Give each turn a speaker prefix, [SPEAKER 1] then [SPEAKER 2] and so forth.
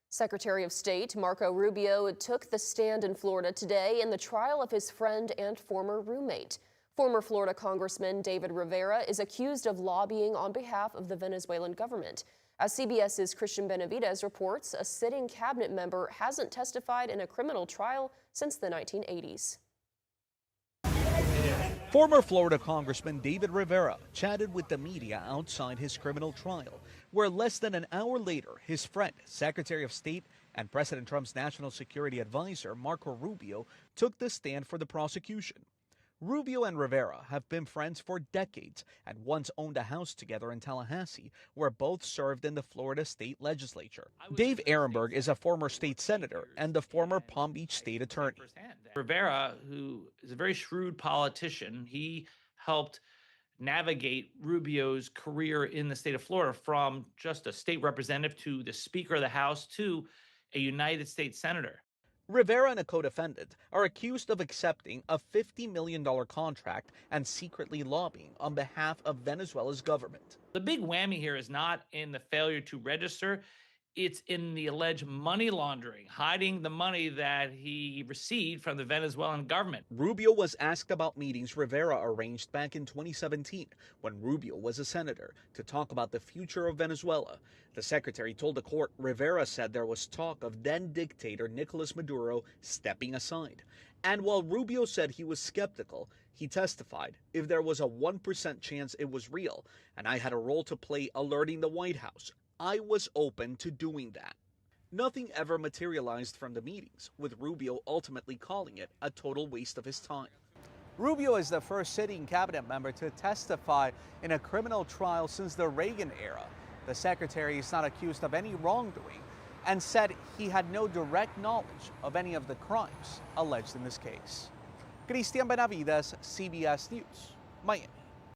[SPEAKER 1] Secretary of State Marco Rubio took the stand in Florida today in the trial of his friend and former roommate. Former Florida Congressman David Rivera is accused of lobbying on behalf of the Venezuelan government. As CBS's Christian Benavidez reports, a sitting cabinet member hasn't testified in a criminal trial since the 1980s.
[SPEAKER 2] Former Florida Congressman David Rivera chatted with the media outside his criminal trial, where less than an hour later, his friend, Secretary of State and President Trump's national security advisor, Marco Rubio, took the stand for the prosecution. Rubio and Rivera have been friends for decades and once owned a house together in Tallahassee, where both served in the Florida state legislature. Dave Ehrenberg is a former state senator and the former Palm Beach state attorney.
[SPEAKER 3] Rivera, who is a very shrewd politician, he helped navigate Rubio's career in the state of Florida from just a state representative to the Speaker of the House to a United States Senator.
[SPEAKER 2] Rivera and a co-defendant are accused of accepting a $50 million contract and secretly lobbying on behalf of Venezuela's government.
[SPEAKER 3] The big whammy here is not in the failure to register. It's in the alleged money laundering, hiding the money that he received from the Venezuelan government.
[SPEAKER 2] Rubio was asked about meetings Rivera arranged back in 2017 when Rubio was a senator to talk about the future of Venezuela. The secretary told the court Rivera said there was talk of then-dictator Nicolas Maduro stepping aside. And while Rubio said he was skeptical, he testified if there was a 1% chance it was real and I had a role to play alerting the White House, I was open to doing that. Nothing ever materialized from the meetings, with Rubio ultimately calling it a total waste of his time. Rubio is the first sitting cabinet member to testify in a criminal trial since the Reagan era. The secretary is not accused of any wrongdoing and said he had no direct knowledge of any of the crimes alleged in this case. Christian Benavides, CBS News, Miami.